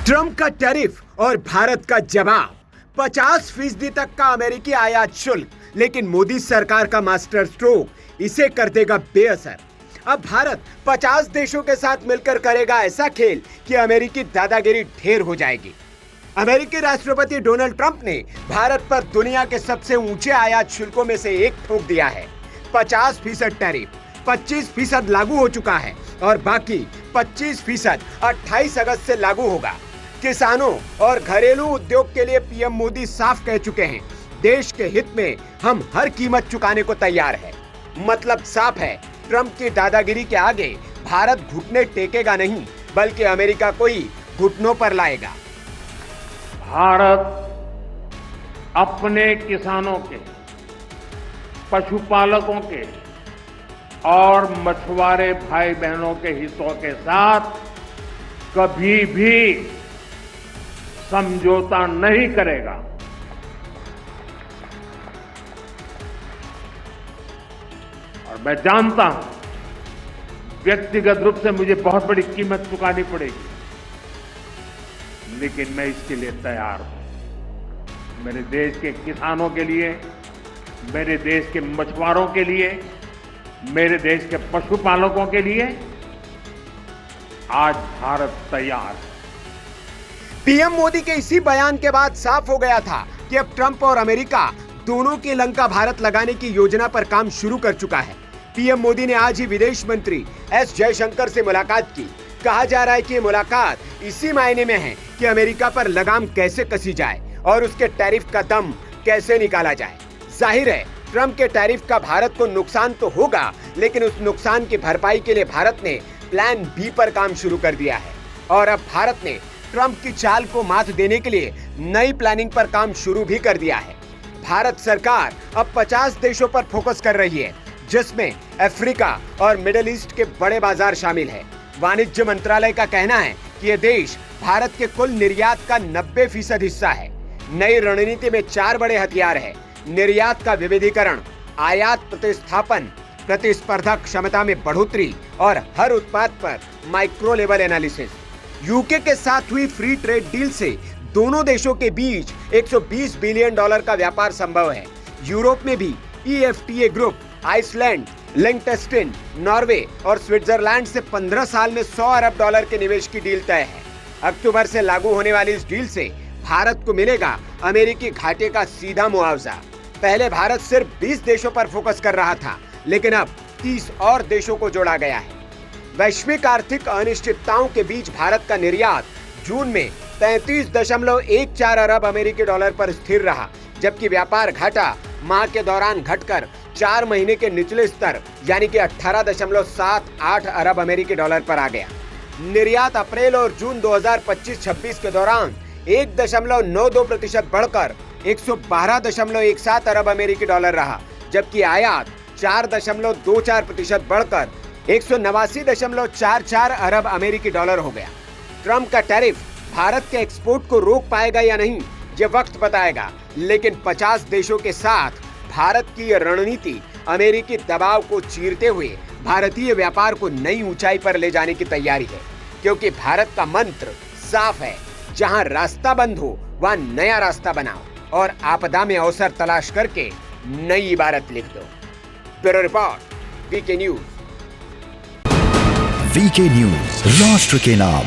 Trump का tariff और भारत का जवाब। 50% तक का अमेरिकी आयात शुल्क, लेकिन मोदी सरकार का मास्टर स्ट्रोक इसे कर देगा बेअसर। अब भारत 50 देशों के साथ मिलकर करेगा ऐसा खेल कि अमेरिकी दादागिरी ढेर हो जाएगी। अमेरिकी राष्ट्रपति डोनाल्ड ट्रंप ने भारत पर दुनिया के सबसे ऊंचे आयात शुल्कों में से एक ठोक दिया है। 50% टैरिफ 25% लागू हो चुका है और बाकी 25% 28 अगस्त से लागू होगा। किसानों और घरेलू उद्योग के लिए पीएम मोदी साफ कह चुके हैं, देश के हित में हम हर कीमत चुकाने को तैयार है। मतलब साफ है, ट्रंप की दादागिरी के आगे भारत घुटने टेकेगा नहीं, बल्कि अमेरिका को ही घुटनों पर लाएगा। भारत अपने किसानों के, पशुपालकों के और मछुआरे भाई बहनों के हितों के साथ कभी भी समझौता नहीं करेगा। और मैं जानता हूं व्यक्तिगत रूप से मुझे बहुत बड़ी कीमत चुकानी पड़ेगी, लेकिन मैं इसके लिए तैयार हूं। मेरे देश के किसानों के लिए, मेरे देश के मछुआरों के लिए, मेरे देश के पशुपालकों के लिए आज भारत तैयार है। पीएम मोदी के इसी बयान के बाद साफ हो गया था कि अब ट्रंप और अमेरिका दोनों की लंका भारत लगाने की योजना पर काम शुरू कर चुका है। पीएम मोदी ने आज ही विदेश मंत्री एस जयशंकर से मुलाकात की। कहा जा रहा है कि ये मुलाकात इसी मायने में है कि अमेरिका पर लगाम कैसे कसी जाए और उसके टैरिफ का दम कैसे निकाला जाए। जाहिर है, ट्रंप के टैरिफ का भारत को नुकसान तो होगा, लेकिन उस नुकसान की भरपाई के लिए भारत ने प्लान बी पर काम शुरू कर दिया है। और अब भारत ने ट्रंप की चाल को मात देने के लिए नई प्लानिंग पर काम शुरू भी कर दिया है। भारत सरकार अब 50 देशों पर फोकस कर रही है, जिसमें अफ्रीका और मिडिल ईस्ट के बड़े बाजार शामिल है। वाणिज्य मंत्रालय का कहना है कि ये देश भारत के कुल निर्यात का 90% हिस्सा है। नई रणनीति में 4 बड़े हथियार है: निर्यात का विविधीकरण, आयात प्रतिस्थापन, प्रतिस्पर्धा क्षमता में बढ़ोतरी और हर उत्पाद पर माइक्रो लेवल एनालिसिस। यूके के साथ हुई फ्री ट्रेड डील से दोनों देशों के बीच $120 बिलियन का व्यापार संभव है। यूरोप में भी EFTA ग्रुप, आइसलैंड, लिंकटेस्टिन, नॉर्वे और स्विट्जरलैंड से 15 साल में $100 अरब के निवेश की डील तय है। अक्टूबर से लागू होने वाली इस डील से भारत को मिलेगा अमेरिकी घाटे का सीधा मुआवजा। पहले भारत सिर्फ 20 देशों पर फोकस कर रहा था, लेकिन अब 30 और देशों को जोड़ा गया है। वैश्विक आर्थिक अनिश्चितताओं के बीच भारत का निर्यात जून में 33.14 अरब अमेरिकी डॉलर पर स्थिर रहा, जबकि व्यापार घाटा माह के दौरान घटकर 4 महीने के निचले स्तर यानी कि 18.78 अरब अमेरिकी डॉलर पर आ गया। निर्यात अप्रैल और जून 2025-26 के दौरान 1.92% बढ़कर 112.17 अरब अमेरिकी डॉलर रहा, जबकि आयात 4.24% बढ़कर 189.44 अरब अमेरिकी डॉलर हो गया। ट्रंप का टैरिफ भारत के एक्सपोर्ट को रोक पाएगा या नहीं, ये वक्त बताएगा, लेकिन 50 देशों के साथ भारत की यह रणनीति अमेरिकी दबाव को चीरते हुए भारतीय व्यापार को नई ऊंचाई पर ले जाने की तैयारी है। क्योंकि भारत का मंत्र साफ है, जहां रास्ता बंद हो वहां नया रास्ता बनाओ और आपदा में अवसर तलाश करके नई इबारत लिख दो। Bureau report, VK news. VK news, राष्ट्र के नाम।